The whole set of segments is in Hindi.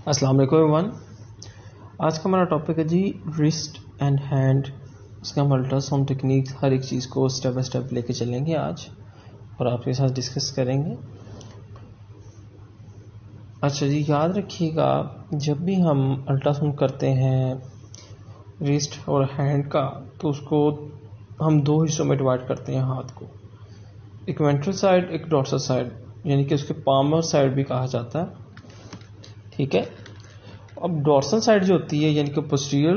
अस्सलाम वालेकुम एवरीवन। आज का हमारा टॉपिक है जी रिस्ट एंड हैंड। उसका हम अल्ट्रासाउंड टेक्निक हर एक चीज़ को स्टेप बाय स्टेप लेके चलेंगे आज और आपके साथ डिस्कस करेंगे। अच्छा जी, याद रखिएगा जब भी हम अल्ट्रासाउंड करते हैं रिस्ट और हैंड का तो उसको हम दो हिस्सों में डिवाइड करते हैं हाथ को, एक वेंट्रल साइड एक डॉर्सल साइड, यानी कि उसके पामर साइड भी कहा जाता है। ठीक है, अब डॉर्सल साइड जो होती है यानी कि पोस्टीरियर,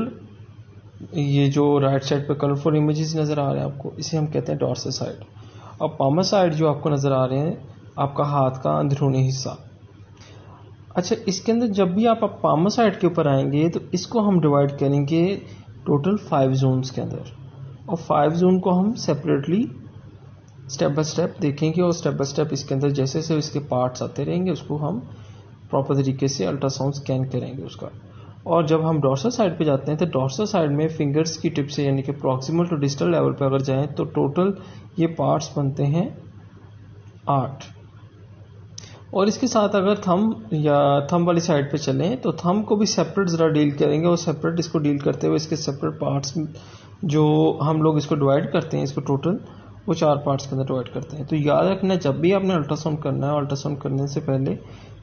ये जो राइट साइड पे कलरफुल इमेजेस नज़र आ रहे हैं आपको, इसे हम कहते हैं डॉर्सल साइड। अब पामर साइड जो आपको नज़र आ रहे हैं आपका हाथ का अंदरूनी हिस्सा। अच्छा, इसके अंदर जब भी आप पामर साइड के ऊपर आएंगे तो इसको हम डिवाइड करेंगे टोटल 5 जोन्स के अंदर, और 5 जोन को हम सेपरेटली स्टेप बाय स्टेप देखेंगे और स्टेप बाय स्टेप इसके अंदर जैसे जैसे इसके पार्ट्स आते रहेंगे उसको हम प्रॉपर तरीके से अल्ट्रासाउंड स्कैन करेंगे उसका। और जब हम डॉर्सल साइड पे जाते हैं तो डॉर्सल साइड में फिंगर्स की टिप से यानी कि प्रॉक्सिमल टू डिस्टल लेवल पे अगर जाएं तो टोटल ये पार्ट्स बनते हैं 8। और इसके साथ अगर थंब या थंब वाली साइड पे चलें तो थंब को भी सेपरेट ज़रा डील करेंगे, और सेपरेट इसको डील करते हुए इसके सेपरेट पार्ट्स जो हम लोग इसको डिवाइड करते हैं, इसको टोटल वो 4 पार्ट्स के अंदर डिवाइड करते हैं। तो याद रखना जब भी आपने अल्ट्रासाउंड करना है, अल्ट्रासाउंड करने से पहले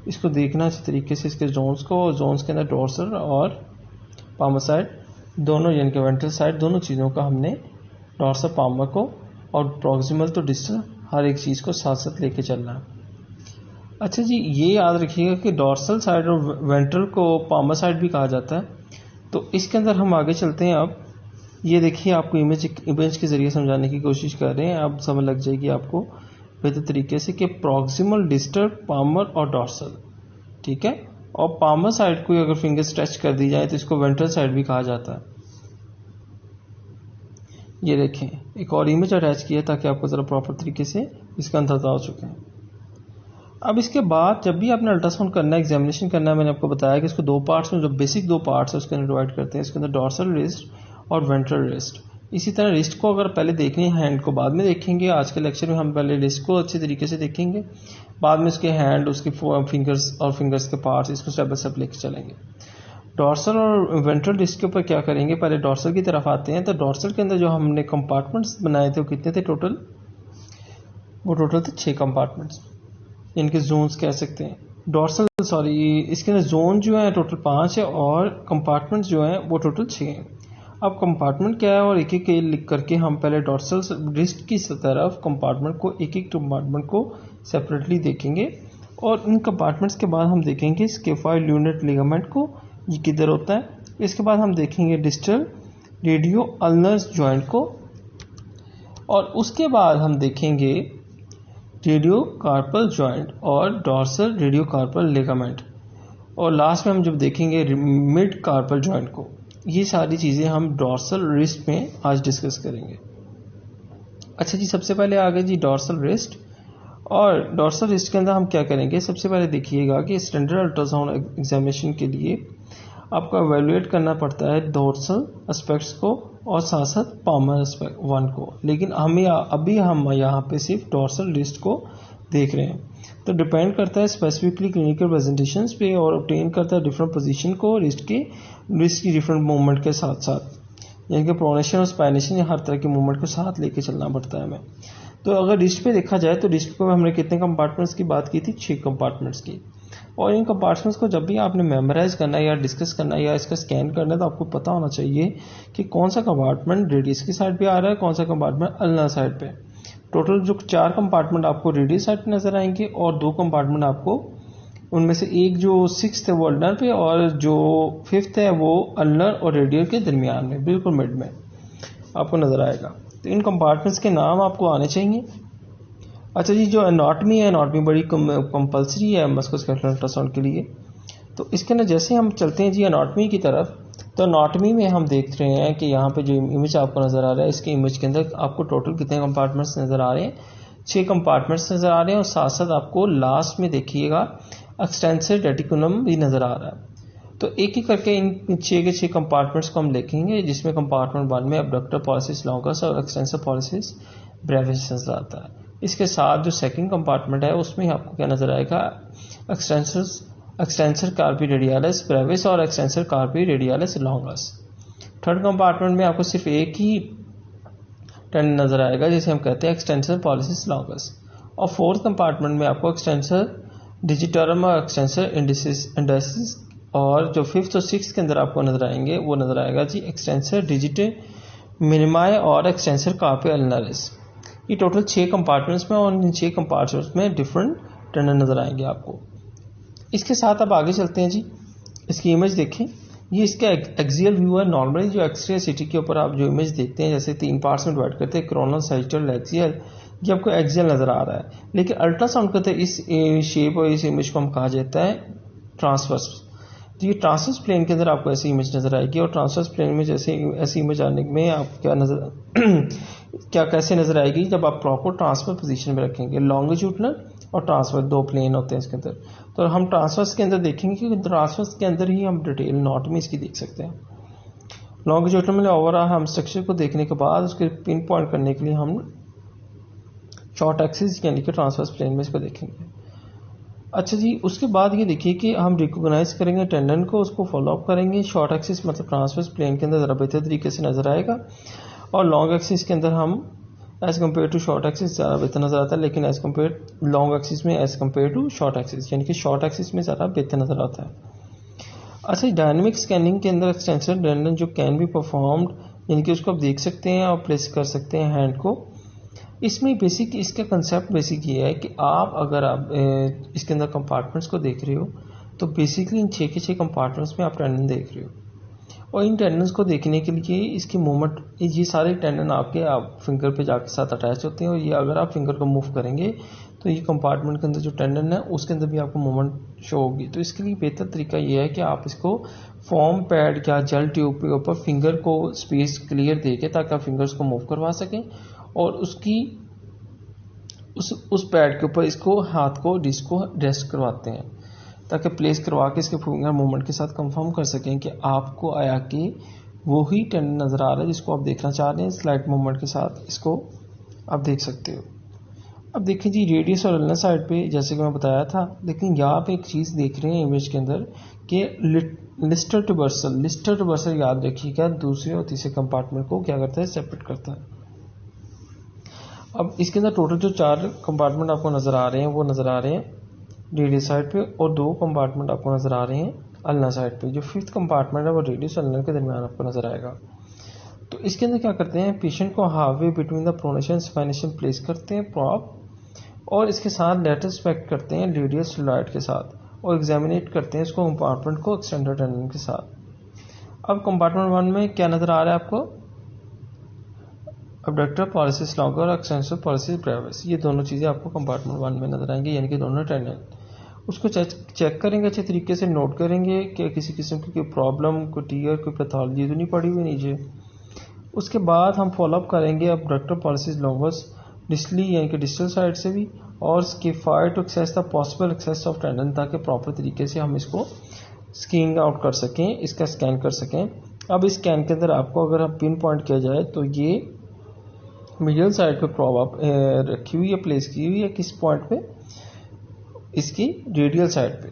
इसको देखना अच्छे तरीके से इसके जोन्स को, और जोन्स के अंदर डॉर्सल और पामर साइड दोनों यानी कि वेंट्रल साइड दोनों चीज़ों का हमने डॉर्सल पामर को और प्रॉक्सिमल तो डिस्टल हर एक चीज़ को साथ साथ लेके चलना है। अच्छा जी, ये याद रखिएगा कि डॉर्सल साइड और वेंट्रल को पामर साइड भी कहा जाता है। तो इसके अंदर हम आगे चलते हैं। अब ये देखिए, आपको इमेज के ज़रिए समझाने की कोशिश कर रहे हैं, अब समझ लग जाएगी आपको बेहतर तरीके से कि प्रॉक्सिमल, डिस्टल, पामर और डॉर्सल। ठीक है, और पामर साइड को अगर फिंगर स्ट्रेच कर दी जाए तो इसको वेंट्रल साइड भी कहा जाता है। ये देखें, एक और इमेज अटैच किया ताकि आपको ज़रा प्रॉपर तरीके से इसका अंदाजा हो चुके हैं। अब इसके बाद जब भी आपने अल्ट्रासाउंड करना है, एग्जामिनेशन करना है, मैंने आपको बताया कि इसको 2 पार्ट्स में, जो बेसिक 2 पार्ट्स है उसके अंदर डिवाइड करते हैं। इसके अंदर डॉर्सल रिस्ट और वेंट्रल रिस्ट। इसी तरह रिस्ट को अगर पहले देखनी है, हैंड को बाद में देखेंगे। आज के लेक्चर में हम पहले रिस्ट को अच्छे तरीके से देखेंगे, बाद में उसके हैंड, उसके फिंगर्स और फिंगर्स के पार्ट्स, इसको स्टेप बाय स्टेप लेके चलेंगे। डॉर्सल और वेंट्रल रिस्ट के ऊपर क्या करेंगे, पहले डॉर्सल की तरफ आते हैं। तो डॉर्सल के अंदर जो हमने कंपार्टमेंट्स बनाए थे वो कितने थे टोटल? वो टोटल थे 6 कंपार्टमेंट्स, इनके जोन्स कह सकते हैं। डॉर्सल इसके अंदर जोन जो है टोटल 5 है और कंपार्टमेंट्स जो हैं वो टोटल 6 हैं। अब कंपार्टमेंट क्या है और एक एक लिख करके हम पहले डॉर्सल रिस्ट की तरफ कंपार्टमेंट को, एक एक कंपार्टमेंट को सेपरेटली देखेंगे, और इन कंपार्टमेंट्स के बाद हम देखेंगे स्केफॉइड ल्यूनेट लिगामेंट को, ये किधर होता है। इसके बाद हम देखेंगे डिस्टल रेडियो अल्नर जॉइंट को, और उसके बाद हम देखेंगे रेडियो कार्पल जॉइंट और डॉर्सल रेडियो कार्पल लिगामेंट, और लास्ट में हम जब देखेंगे मिड कार्पल जॉइंट को। ये सारी चीज़ें हम डॉर्सल रिस्ट में आज डिस्कस करेंगे। अच्छा जी, सबसे पहले आ गए जी डॉर्सल रिस्ट। और डॉर्सल रिस्ट के अंदर हम क्या करेंगे, सबसे पहले देखिएगा कि स्टैंडर्ड अल्ट्रासाउंड एग्जामिनेशन के लिए आपको एवेलुएट करना पड़ता है डॉर्सल एस्पेक्ट्स को और साथ साथ पामर एस्पेक्ट 1 को, लेकिन अभी हम यहाँ पे सिर्फ डॉर्सल रिस्ट को देख रहे हैं। तो डिपेंड करता है स्पेसिफिकली क्लिनिकल प्रेजेंटेशंस पे, और ऑब्टेन करता है डिफरेंट पोजीशन को रिस्ट की डिफरेंट मूवमेंट के साथ साथ, यानी कि प्रोनेशन और स्पाइनेशन, हर तरह की मूवमेंट को साथ लेके चलना पड़ता है हमें। तो अगर रिस्ट पे देखा जाए तो रिस्ट को हमने कितने कंपार्टमेंट्स की बात की थी? 6 कंपार्टमेंट्स की। और इन कंपार्टमेंट्स को जब भी आपने मेमोराइज करना है या डिस्कस करना है या इसका स्कैन करना है तो आपको पता होना चाहिए कि कौन सा कंपार्टमेंट रेडियस की साइड पे आ रहा है, कौन सा कंपार्टमेंट अल्नर साइड पे। टोटल जो 4 कंपार्टमेंट आपको रेडियस साइड पे नजर आएंगे, और 2 कंपार्टमेंट आपको, उनमें से एक जो 6th है वो अल्नर पे, और जो 5th है वो अल्नर और रेडियल के दरमियान में, बिल्कुल मिड में आपको नजर आएगा। तो इन कंपार्टमेंट्स के नाम आपको आने चाहिए। अच्छा जी, जो एनाटमी है, एनाटमी बड़ी कंपलसरी है मस्कुलोस्केलेटल अल्ट्रासाउंड के लिए। तो इसके अंदर जैसे हम चलते हैं जी एनाटमी की तरफ, तो एनाटमी में हम देख रहे हैं कि यहाँ पे जो इमेज आपको नज़र आ रहा है, इसके इमेज के अंदर आपको टोटल कितने कंपार्टमेंट्स नज़र आ रहे हैं? 6 कंपार्टमेंट्स नज़र आ रहे हैं, और साथ साथ आपको लास्ट में देखिएगा एक्सटेंसिव रेटिकुलम भी नज़र आ रहा है। तो एक एक करके इन 6 के 6 कंपार्टमेंट्स को हम देखेंगे, जिसमें कंपार्टमेंट 1 में अबडक्टर पॉलिसिस लॉन्गस और एक्सटेंसिव पॉलिसिस ब्रेविस नजर आता है। इसके साथ जो सेकंड कंपार्टमेंट है उसमें आपको क्या नजर आएगा? एक्सटेंसिव एक्सटेंसर कार्पी रेडियालिस ब्रेविस और extensor कार्पी radialis longus. Third compartment में आपको सिर्फ एक ही टेंडन नजर आएगा जिसे हम कहते हैं एक्सटेंसर पॉलिसिस लॉन्गस। और फोर्थ कंपार्टमेंट में आपको एक्सटेंसर डिजिटरम और एक्सटेंसर इंडेसिस और जो फिफ्थ और सिक्स के अंदर आपको नजर आएंगे वो नजर आएगा जी एक्सटेंसर डिजिटे मिनिमाई और एक्सटेंसर कार्पे अल्नारिस। ये टोटल 6 कंपार्टमेंट्स में और इन 6 कंपार्टमेंट्स में डिफरेंट टेंडन नजर आएंगे आपको। इसके साथ अब आगे चलते हैं जी, इसकी इमेज देखें। ये इसका एक्सियल व्यू है। नॉर्मली जो एक्सरे सिटी के ऊपर आप जो इमेज देखते हैं जैसे 3 पार्ट्स में डिवाइड करते हैं, कोरोनल, सैजिटल, एक्सियल, ये आपको एक्सियल नजर आ रहा है। लेकिन अल्ट्रासाउंड करते इस शेप और इस इमेज को हम कहा जाता है ट्रांसवर्स। तो ये ट्रांसवर्स प्लेन के अंदर आपको ऐसी इमेज नजर आएगी। और ट्रांसवर्स प्लेन में जैसे ऐसी इमेज आने में आप क्या कैसे नजर आएगी, जब आप प्रॉपर ट्रांसफर पोजीशन में रखेंगे। लॉन्गिट्यूडनल और ट्रांसफर 2 प्लेन होते हैं इसके अंदर। तो हम ट्रांसवर्स के अंदर देखेंगे कि ट्रांसवर्स के अंदर ही हम डिटेल एनाटॉमी इसकी देख सकते हैं। लॉन्गिट्यूडनल में ओवरऑल हम स्ट्रक्चर को देखने के बाद उसके पिन पॉइंट करने के लिए हम शॉर्ट एक्सिस यानी कि ट्रांसवर्स प्लेन में इसको देखेंगे। अच्छा जी, उसके बाद ये देखिए कि हम रिकॉग्नाइज करेंगे टेंडन को, उसको फॉलो अप करेंगे। शॉर्ट एक्सिस मतलब ट्रांसवर्स प्लेन के अंदर ज़रा बेहतर तरीके से नजर आएगा और लॉन्ग एक्सिस के अंदर हम as compare to short axis ज़्यादा बेहतर नजर आता है, लेकिन एज कम्पेयर लॉन्ग एक्सिस में as compare to short axis यानी कि शॉर्ट एक्सिस में ज़्यादा बेहतर नजर आता है। अच्छा, डायनेमिक स्कैनिंग के अंदर एक्सटेंसर टेंडन जो कैन बी परफॉर्म्ड यानी कि उसको आप देख सकते हैं और प्लेस कर सकते हैं हैंड को। इसमें बेसिक इसका कंसेप्ट बेसिक ये है कि आप अगर आप इसके अंदर कंपार्टमेंट्स को देख रहे हो तो बेसिकली इन 6 के 6 कंपार्टमेंट्स में आप टेंडन देख रहे हो। और इन टेंडन्स को देखने के लिए इसकी मूवमेंट, ये सारे टेंडन आपके आप फिंगर पे जाके साथ अटैच होते हैं और ये अगर आप फिंगर को मूव करेंगे तो ये कंपार्टमेंट के अंदर जो टेंडन है उसके अंदर भी आपको मूवमेंट शो होगी। तो इसके लिए बेहतर तरीका ये है कि आप इसको फॉर्म पैड या जेल ट्यूब के ऊपर फिंगर को स्पेस क्लियर देके ताकि आप फिंगर्स को मूव करवा सकें और उसकी उस पैड के ऊपर इसको हाथ को डिस्क को रेस्ट करवाते हैं ताकि प्लेस करवा के इसके फिंगर मूवमेंट के साथ कंफर्म कर सकें कि आपको आया कि वो ही टेंडन नज़र आ रहा है जिसको आप देखना चाह रहे हैं। स्लाइड मूवमेंट के साथ इसको आप देख सकते हो। अब देखिए जी, रेडियस और अल्ना साइड पे जैसे कि मैं बताया था, लेकिन यहाँ पे एक चीज़ देख रहे हैं इमेज के अंदर कि लिस्टर टुबर्सल याद रखिएगा, दूसरे और तीसरे कंपार्टमेंट को क्या करता है, सेपरेट करता है। अब इसके अंदर टोटल जो 4 कंपार्टमेंट आपको नज़र आ रहे हैं वो नज़र आ रहे हैं रेडियस साइड पे और 2 कंपार्टमेंट आपको नज़र आ रहे हैं अल्ना साइड पे। जो 5th कंपार्टमेंट है वो रेडियस और अल्ना के दरमियान आपको नज़र आएगा। तो इसके अंदर क्या करते हैं, पेशेंट को half way between the pronation supination place करते हैं प्रॉप और इसके साथ लेटर स्पेक्ट करते हैं रेडियस स्लाइड के साथ और एग्जामिनेट करते हैं इसको कंपार्टमेंट को एक्सटेंडर टेंडन के साथ। अब कंपार्टमेंट 1 में क्या नज़र आ रहा है आपको, अबडक्टर पॉलिसिस लॉन्गर और एक्सटेंसर पॉलिसिस ब्रेविस, ये दोनों चीज़ें आपको कंपार्टमेंट 1 में नजर आएंगी यानी कि दोनों टेंडन। उसको चेक करेंगे अच्छे तरीके से, नोट करेंगे कि किसी किस्म की कोई प्रॉब्लम, कोई टीयर, कोई पैथोलॉजी तो नहीं पड़ी हुई नीचे। उसके बाद हम फॉलोअप करेंगे अबडक्टर पॉलिसिस लॉन्गर्स डिस्टली यानी कि डिस्टल साइड से भी और स्किफाई to access the possible access of tendon ताकि प्रॉपर तरीके से हम इसको स्कैन आउट कर सकें, इसका स्कैन कर सकें। अब इस स्कैन के अंदर आपको अगर हम पिन पॉइंट किया जाए तो ये मीडियल साइड पे प्रॉप रखी हुई है, प्लेस की हुई है किस पॉइंट पे, इसकी रेडियल साइड पे।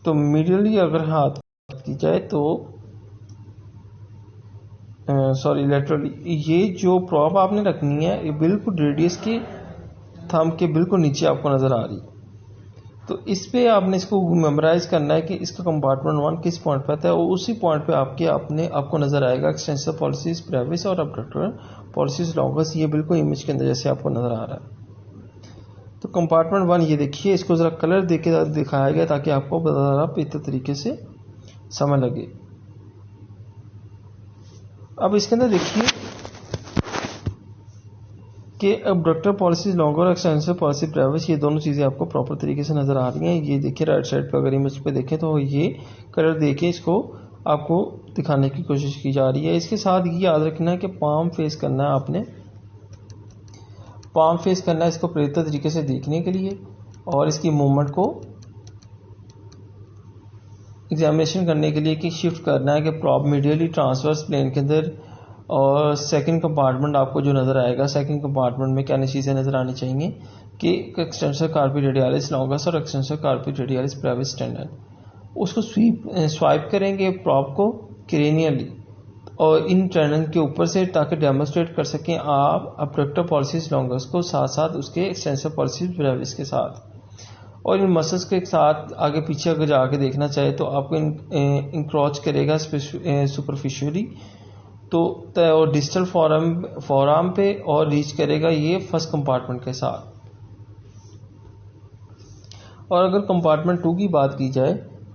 तो मीडियली अगर हाथ की जाए तो लेटरली ये जो प्रॉप आपने रखनी है ये बिल्कुल रेडियस के थंब के बिल्कुल नीचे आपको नजर आ रही है। तो इस पे आपने इसको मेमोराइज करना है कि इसका कंपार्टमेंट 1 किस पॉइंट पे आता है और उसी पॉइंट पे आपको नजर आएगा एक्सटेंसर पॉलिसिस ब्रेविस और अबडक्टर पॉलिसिस लॉन्गर्स, ये बिल्कुल इमेज के अंदर जैसे आपको नजर आ रहा है। तो कंपार्टमेंट 1 ये देखिए, इसको जरा कलर देके दिखाया गया ताकि आपको ज़रा बेहतर तरीके से समझ लगे। अब इसके अंदर देखिए कि अबडक्टर पॉलिसिस लॉन्गर और एक्सटेंसर पॉलिसिस ब्रेविस, ये दोनों चीज़ें आपको प्रॉपर तरीके से नज़र आ रही हैं। ये देखिए राइट साइड पे अगर इमेज पे देखें तो ये कलर देके इसको आपको दिखाने की कोशिश की जा रही है। इसके साथ ये याद रखना है कि पाम फेस करना है आपने, पाम फेस करना है इसको बेहतर तरीके से देखने के लिए और इसकी मूवमेंट को एग्जामिनेशन करने के लिए कि शिफ्ट करना है कि प्रॉप मीडियली ट्रांसवर्स प्लेन के अंदर और सेकंड कंपार्टमेंट आपको जो नज़र आएगा, सेकंड कंपार्टमेंट में क्या चीज़ें नज़र आनी चाहिए कि एक्सटेंसर कार्पी रेडियालिस लॉन्गस और एक्सटेंसर कार्पी रेडियालिस ब्रेविस टेंडन। उसको स्वाइप करेंगे प्रॉप को क्रेनियली और इन टेंडन के ऊपर से, ताकि डेमोस्ट्रेट कर सकें आप अब्डक्टर पॉलिसिस लॉन्गस को साथ साथ उसके एक्सटेंसर पॉलिसिस ब्रेविस के साथ। और इन मसल्स के साथ आगे पीछे अगर जाके देखना चाहे तो आपको इंक्रोच करेगा सुपरफिशियली तो और डिस्टल फॉरआर्म पे और रीच करेगा ये फर्स्ट कंपार्टमेंट के साथ। और अगर कंपार्टमेंट 2 की बात की जाए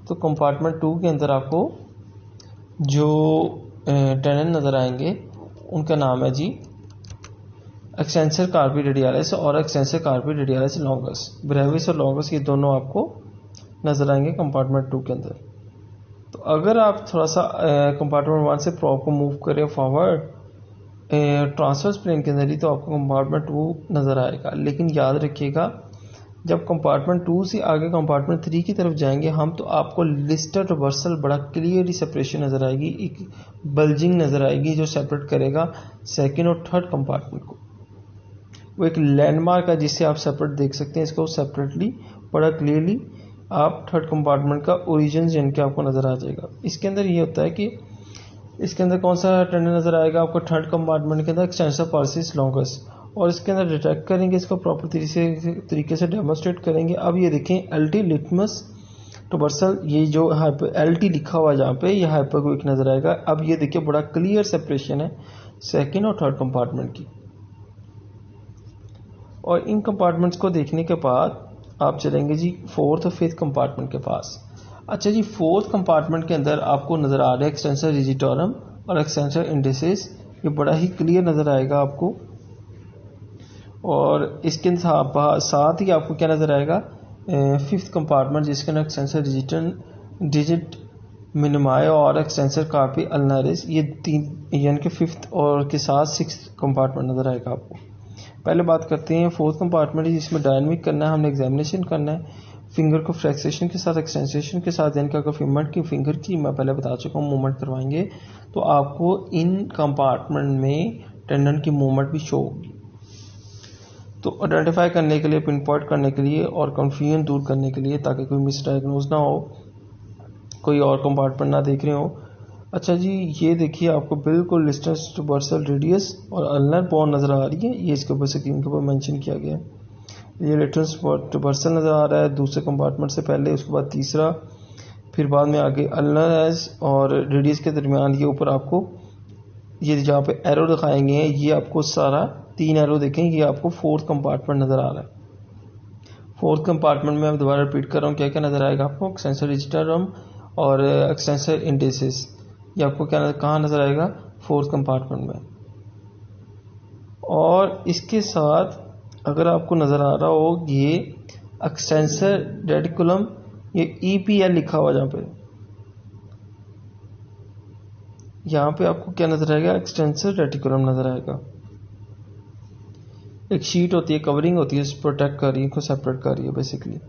तो कंपार्टमेंट 2 के अंदर आपको जो टेंडन नज़र आएंगे उनका नाम है जी एक्सटेंसर कार्पी रेडियालिस और एक्सटेंसर कार्पी रेडियालिस लॉन्गस। ब्रेविस और लॉन्गस ये दोनों आपको नज़र आएंगे कंपार्टमेंट 2 के अंदर। तो अगर आप थोड़ा सा कंपार्टमेंट 1 से प्रॉप को मूव करें फॉरवर्ड ट्रांसवर्स प्लेन के अंदर ही तो आपको कंपार्टमेंट 2 नज़र आएगा। लेकिन याद रखिएगा जब कंपार्टमेंट 2 से आगे कंपार्टमेंट 3 की तरफ जाएंगे हम तो आपको लिस्टर रिवर्सल बड़ा क्लियरली सेपरेशन नज़र आएगी, एक बल्जिंग नज़र आएगी जो सेपरेट करेगा सेकंड और थर्ड कंपार्टमेंट को। वो एक लैंडमार्क है जिससे आप सेपरेट देख सकते हैं इसको सेपरेटली बड़ा क्लियरली। आप थर्ड कंपार्टमेंट का ओरिजिन यानी कि आपको नज़र आ जाएगा। इसके अंदर ये होता है कि इसके अंदर कौन सा टेंडन नज़र आएगा आपको थर्ड कंपार्टमेंट के अंदर एक्सटेंसर पॉलिसिस लॉन्गस। और इसके अंदर डिटेक्ट करेंगे इसको प्रॉपर तरीके से डेमोस्ट्रेट करेंगे। अब ये देखें एल्टी लिटमस ट्रांसवर्सल, ये जो एल्टी लिखा हुआ है जहाँ पे ये हाइपरक्विक नज़र आएगा। अब ये देखिए बड़ा क्लियर सेपरेशन है सेकेंड और थर्ड कंपार्टमेंट की। और इन कंपार्टमेंट्स को देखने के बाद आप चलेंगे जी फोर्थ और फिफ्थ कंपार्टमेंट के पास। अच्छा जी फोर्थ कंपार्टमेंट के अंदर आपको नज़र आ रहा है एक्सटेंसर रिजिटोरम और एक्सटेंसर इंडिसेस, ये बड़ा ही क्लियर नज़र आएगा आपको। और इसके साथ ही आपको क्या नज़र आएगा फिफ्थ कंपार्टमेंट जिसके अंदर एक्सटेंसर डिजिट मिनिमाय और एक्सटेंसर कार्पी अल्नारिस, ये 3 यानी कि फिफ्थ और के साथ सिक्स्थ कंपार्टमेंट नज़र आएगा आपको। पहले बात करते हैं फोर्थ कंपार्टमेंट जिसमें डायनामिक करना है, हमने एग्जामिनेशन करना है फिंगर को फ्लैक्सेशन के साथ एक्सटेंसेशन के साथ, यानी कि अगर फिंगर की मैं पहले बता चुका हूँ मूवमेंट करवाएंगे तो आपको इन कंपार्टमेंट में टेंडन की मूवमेंट भी शो होगी। तो आइडेंटिफाई करने के लिए, पिन पॉइंट करने के लिए और कंफ्यूजन दूर करने के लिए ताकि कोई मिसडायग्नोज ना हो, कोई और कंपार्टमेंट ना देख रहे हो। अच्छा जी ये देखिए आपको बिल्कुल लिस्टर ट्रांसवर्सल रेडियस और अल्नर बोन नज़र आ रही है, ये इसके ऊपर स्क्रीन के ऊपर मेंशन किया गया है। ये लिस्टर ट्रांसवर्सल नज़र आ रहा है दूसरे कंपार्टमेंट से पहले, उसके बाद तीसरा, फिर बाद में आगे अल्नर और रेडियस के दरमियान ये ऊपर आपको ये जहाँ पे एरो दिखाएंगे हैं ये आपको सारा 3 एरो देखें, ये आपको फोर्थ कंपार्टमेंट नज़र आ रहा है। फोर्थ कंपार्टमेंट में मैं दोबारा रिपीट कर रहा हूँ क्या क्या नज़र आएगा आपको, एक्सटेंसर रिजिटोरम और एक्सटेंसर इंडिसेस, ये आपको क्या कहाँ नज़र आएगा फोर्थ कंपार्टमेंट में। और इसके साथ अगर आपको नज़र आ रहा हो ये एक्सटेंसर रेडिकुलम, ये EPL लिखा हुआ जहाँ पे, यहाँ पे आपको क्या नज़र आएगा एक्सटेंसर रेटिकुलम नज़र आएगा। एक शीट होती है, कवरिंग होती है, प्रोटेक्ट कर रही है, को सेपरेट कर रही है बेसिकली।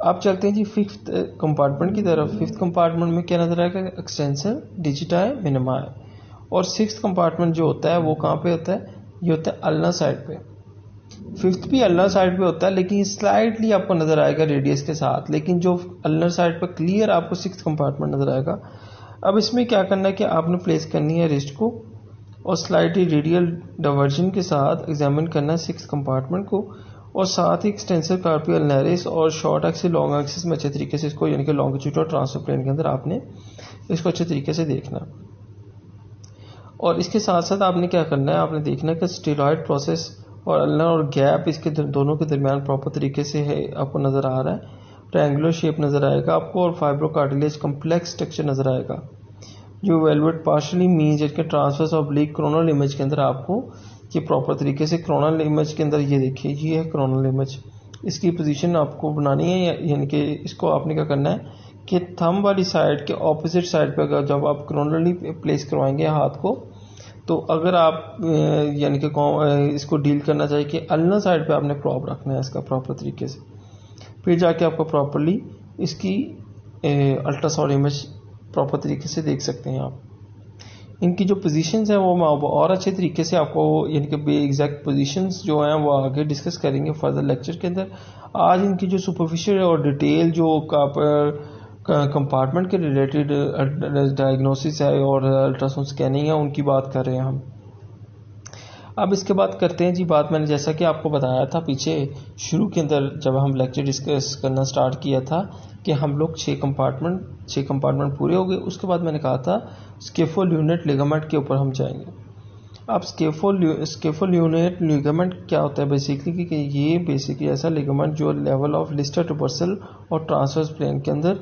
आप चलते हैं जी फिफ्थ कंपार्टमेंट की तरफ। फिफ्थ कंपार्टमेंट में क्या नज़र आएगा एक्सटेंसर डिजिटाई मिनिमाई। और सिक्स्थ कंपार्टमेंट जो होता है वो कहाँ पे होता है, ये होता है अल्नर साइड पे। फिफ्थ भी अल्नर साइड पे होता है लेकिन स्लाइटली आपको नज़र आएगा रेडियस के साथ, लेकिन जो अल्नर साइड पर क्लियर आपको सिक्स्थ कंपार्टमेंट नज़र आएगा। अब इसमें क्या करना है कि आपने प्लेस करनी है रिस्ट को और स्लाइटली रेडियल डाइवर्जन के साथ एग्जामिन करना है सिक्स कंपार्टमेंट को, और साथ ही एक्सटेंसर कार्पी अल्नारिस और शॉर्ट एक्सिस लॉन्ग एक्सिस में अच्छे तरीके से इसको यानी कि लॉन्गिट्यूड और ट्रांसफर प्लेन के अंदर आपने इसको अच्छे तरीके से देखना। और इसके साथ साथ आपने क्या करना है, आपने देखना है कि स्टेरॉयड प्रोसेस और अल्नर और गैप इसके दोनों के दरमियान प्रॉपर तरीके से है आपको नज़र आ रहा है, ट्रायंगुलर शेप नज़र आएगा आपको और फाइब्रोकार्टिलेज कम्प्लेक्स स्ट्रक्चर नज़र आएगा जो वेलवेट पार्शली मीन्स जिसके ट्रांसवर्स ऑब्लिक क्रोनल इमेज के अंदर आपको ये प्रॉपर तरीके से क्रोनल इमेज के अंदर ये देखिए ये है क्रोनल इमेज। इसकी पोजीशन आपको बनानी है, यानी कि इसको आपने क्या करना है कि थंब वाली साइड के ऑपोजिट साइड पे अगर जब आप क्रोनली प्लेस करवाएंगे हाथ को तो अगर आप यानी कि इसको डील करना चाहिए कि अल्नर साइड पे आपने प्रॉप रखना है इसका प्रॉपर तरीके से, फिर जाके आपको प्रॉपरली इसकी अल्ट्रासाउंड इमेज प्रॉपर तरीके से देख सकते हैं आप। इनकी जो पोजीशंस हैं वो और अच्छे तरीके से आपको यानी कि एग्जैक्ट पोजीशंस जो हैं वो आगे डिस्कस करेंगे फर्दर लेक्चर के अंदर। आज इनकी जो सुपरफिशियल और डिटेल जो कंपार्टमेंट के रिलेटेड डायग्नोसिस है और अल्ट्रासाउंड स्कैनिंग है, उनकी बात कर रहे हैं हम। अब इसके बाद करते हैं जी बात, मैंने जैसा कि आपको बताया था पीछे शुरू के अंदर जब हम लेक्चर डिस्कस करना स्टार्ट किया था कि हम लोग 6 कंपार्टमेंट पूरे हो गए। उसके बाद मैंने कहा था स्केफोल यूनिट लिगामेंट के ऊपर हम जाएंगे। अब स्केफोल यूनिट लिगामेंट क्या होता है बेसिकली कि ये बेसिकली ऐसा लिगामेंट जो लेवल ऑफ लिस्टर ट्रावर्सल और ट्रांसवर्स प्लेन के अंदर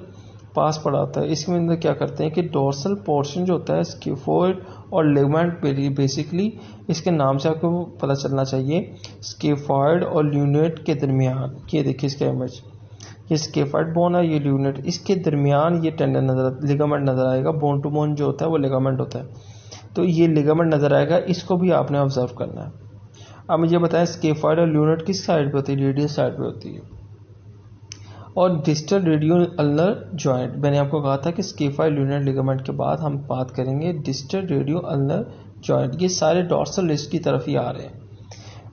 पास पड़ा होता है। इसके अंदर क्या करते हैं कि डोर्सल पोर्शन जो होता है स्केफोइड और लिगामेंट बेसिकली इसके नाम से आपको पता चलना चाहिए, स्केफॉइड और ल्यूनेट के दरमियान, ये देखिए इसका इमेज, ये स्केफॉइड बोन है, ये ल्यूनेट, इसके दरमियान ये टेंडन लिगामेंट नजर आएगा। बोन टू बोन जो होता है वो लिगामेंट होता है, तो ये लिगामेंट नजर आएगा, इसको भी आपने ऑब्जर्व करना है। अब मुझे बताएं स्केफॉइड और ल्यूनेट किस साइड पे होती है? रेडियल साइड पे होती है। और डिस्टल रेडियो अल्नर जॉइंट, मैंने आपको कहा था कि स्केफॉइड ल्यूनेट लिगामेंट के बाद हम बात करेंगे डिस्टल रेडियो अल्नर जॉइंट। ये सारे डॉर्सल लिस्ट की तरफ ही आ रहे हैं।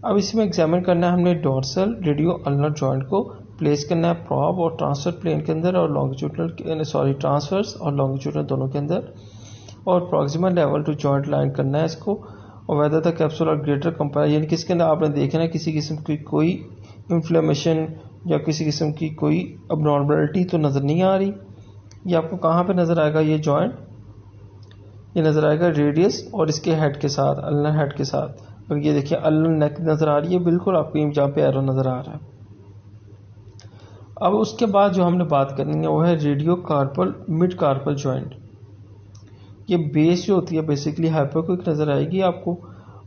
अब इसमें एग्जामिन करना है हमने डॉर्सल रेडियो अल्नर जॉइंट को प्लेस करना है प्रॉब और ट्रांसफर प्लेन के अंदर और लॉन्गिट्यूडनल ट्रांसफर्स और लॉन्गिट्यूडनल दोनों के अंदर, और proximal level to joint line करना है इसको। और वेदर द कैप्सूल और ग्रेटर कंपेयर, यानी कि इसके अंदर आपने देखना है किसी किस्म की कोई इन्फ्लेमेशन या किसी किस्म की कोई अबनॉर्मलिटी तो नज़र नहीं आ रही। ये आपको कहाँ पे नज़र आएगा? ये जॉइंट ये नज़र आएगा रेडियस और इसके हेड के साथ, अल्नर हेड के साथ। और ये देखिए अल्नर नेक नज़र आ रही है बिल्कुल आपको जहाँ पे एरो नज़र आ रहा है। अब उसके बाद जो हमने बात करनी है वो है radio carpal mid carpal joint. ये बेस जो होती है बेसिकली हाइपोक्विक नज़र आएगी आपको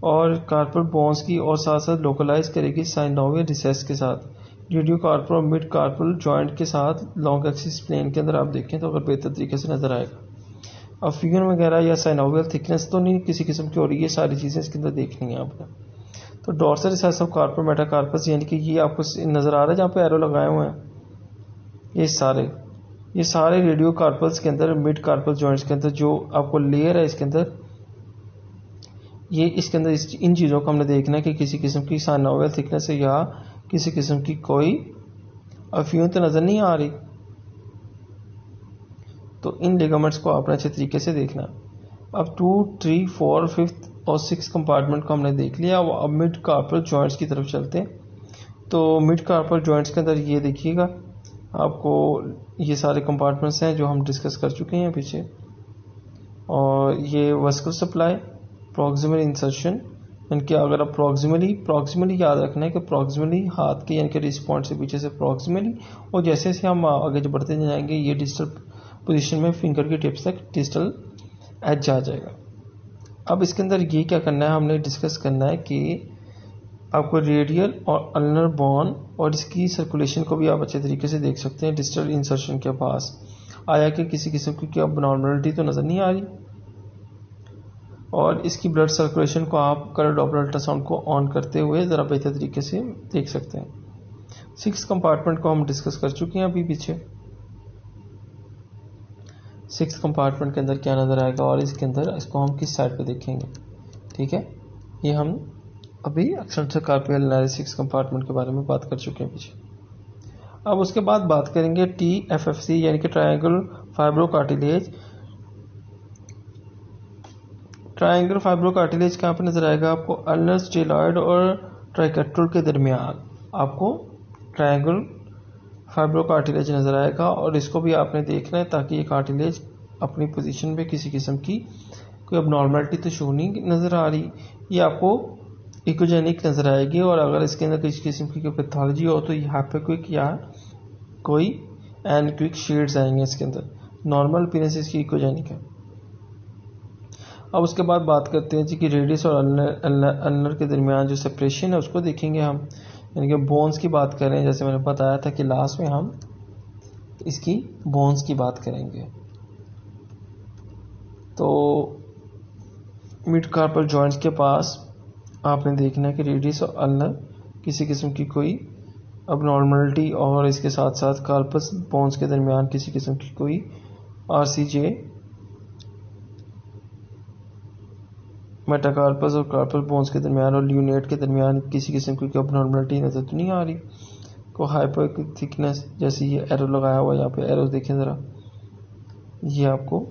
और कार्पल बोन्स की, और साथ साथ लोकलाइज करेगी साइनोवियल रिसेस के साथ। रेडियो कार्पल और मिड कार्पल जॉइंट के साथ लॉन्ग एक्सिस प्लेन के अंदर आप देखें तो अगर बेहतर तरीके से नज़र आएगा। अब फिगर वगैरह या साइनोवियल थिकनेस तो नहीं किसी किस्म की हो रही है, सारी चीज़ें इसके अंदर देखनी है आपने। तो dorsal recess of carpal metacarpus, यानी कि ये आपको नज़र आ रहा है जहाँ पे एरो लगाए हुए हैं, ये सारे रेडियो कार्पल्स के अंदर मिड कार्पल जॉइंट्स के अंदर जो आपको लेयर है इसके अंदर, ये इसके अंदर इन चीज़ों को हमने देखना है कि किसी किस्म की साइनोवियल थिकनेस है या किसी किस्म की कोई अफ्यूं तो नज़र नहीं आ रही। तो इन लिगामेंट्स को आपने अच्छे तरीके से देखना। अब 2, 3, 4, 5 और 6 कंपार्टमेंट को हमने देख लिया। अब मिड कार्पल जॉइंट्स की तरफ चलते हैं। तो मिड कार्पल जॉइंट्स के अंदर ये देखिएगा आपको ये सारे कंपार्टमेंट्स हैं जो हम डिस्कस कर चुके हैं पीछे। और ये वस्कुलर सप्लाई, प्रॉक्सिमल इंसर्शन, यानी कि अगर आप प्रॉक्सिमली याद रखना है कि प्रॉक्सिमली हाथ के यानी कि रिस्ट पॉइंट से पीछे से प्रॉक्सिमली, और जैसे जैसे हम आगे जो बढ़ते जाएंगे ये डिस्टल पोजीशन में फिंगर की टिप्स तक डिस्टल एज आ जाएगा। अब इसके अंदर ये क्या करना है, हमने डिस्कस करना है कि आपको रेडियल और अल्नर बोन और इसकी सर्कुलेशन को भी आप अच्छे तरीके से देख सकते हैं। डिस्टल इंसर्शन के पास आया कि किसी किस्म की अबनॉर्मलिटी तो नज़र नहीं आ रही, और इसकी ब्लड सर्कुलेशन को आप कलर डॉपलर अल्ट्रासाउंड को ऑन करते हुए ज़रा बेहतर तरीके से देख सकते हैं। 6 कंपार्टमेंट को हम डिस्कस कर चुके हैं अभी पीछे। 6 कंपार्टमेंट के अंदर क्या नज़र आएगा और इसके अंदर इसको हम किस साइड पे देखेंगे, ठीक है। ये हम अभी एक्सटेंसिव कार्पियल 6 कंपार्टमेंट के बारे में बात कर चुके हैं पीछे। अब उसके बाद बात करेंगे TFFC यानी कि triangle fibro cartilage. Triangle fibro cartilage कहाँ पे नजर आएगा आपको? अल्नर स्टेलॉइड और ट्राइकेट्रल के दरमियान आपको ट्रायंगल फाइब्रो कार्टिलेज नजर आएगा, और इसको भी आपने देखना है ताकि ये कार्टिलेज अपनी पोजीशन पे किसी किस्म की कोई अबनॉर्मलिटी तो शो नहीं नजर आ रही, ये आपको इकोजेनिक नजर आएगी। और अगर इसके अंदर किसी किस्म की पैथोलॉजी हो तो ये हाइपोक्विक या कोई एनक्विक शेड्स आएंगे इसके अंदर। नॉर्मल अपीयरेंस इसकी इकोजेनिक है। अब उसके बाद बात करते हैं जी कि रेडियस और अल्नर के दरमियान जो सेपरेशन है उसको देखेंगे हम, यानी कि बोन्स की बात करें। जैसे मैंने बताया था कि लास्ट में हम इसकी बोन्स की बात करेंगे। तो मिड कार्पल जॉइंट्स के पास आपने देखना है कि रेडियस और अल्नर किसी किस्म की कोई अबनॉर्मलिटी, और इसके साथ साथ कार्पस बोन्स के दरमियान किसी किस्म की कोई RCJ मेटाकार्पस और कार्पल बोन्स के दरमियान और ल्यूनेट के दरमियान किसी किस्म की अबनॉर्मलिटी नजर तो नहीं आ रही। को हाइपोक्विक थिकनेस, जैसे ये एरो लगाया हुआ है यहाँ पे एरो देखें ज़रा, ये आपको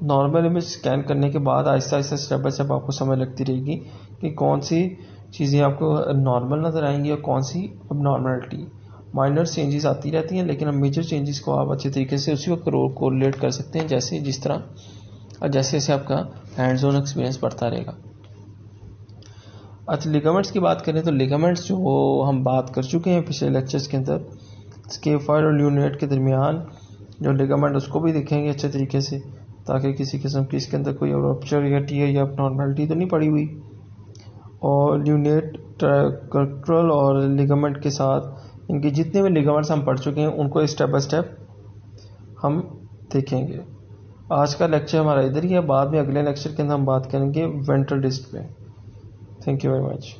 नॉर्मल इमेज स्कैन करने के बाद Aahista Aahista step by step आपको समझ लगती रहेगी कि कौन सी चीज़ें आपको नॉर्मल नज़र आएंगी और कौन सी अब नॉर्मलिटी। माइनर चेंजेस आती रहती हैं, लेकिन अब मेजर चेंजेस को आप अच्छे तरीके से उसी वक्त कोरिलेट कर सकते हैं जैसे जिस तरह और जैसे जैसे आपका हैंड्स ऑन एक्सपीरियंस बढ़ता रहेगा। अच्छा, लिगामेंट्स की बात करें तो लिगामेंट्स जो हम बात कर चुके हैं पिछले लेक्चर्स के अंदर, स्केफॉइड और ल्यूनेट के दरमियान जो लिगामेंट उसको भी देखेंगे अच्छे तरीके से, ताकि किसी किस्म की इसके अंदर कोई रप्चर या टीयर या नॉर्मलिटी तो नहीं पड़ी हुई। और ल्यूनेट ट्राइकर्टल और लिगामेंट के साथ इनके जितने भी लिगामेंट्स हम पढ़ चुके हैं उनको स्टेप बाय स्टेप हम देखेंगे। आज का लेक्चर हमारा इधर ही है, बाद में अगले लेक्चर के अंदर हम बात करेंगे वेंट्रल डिस्क पे। Thank you very much.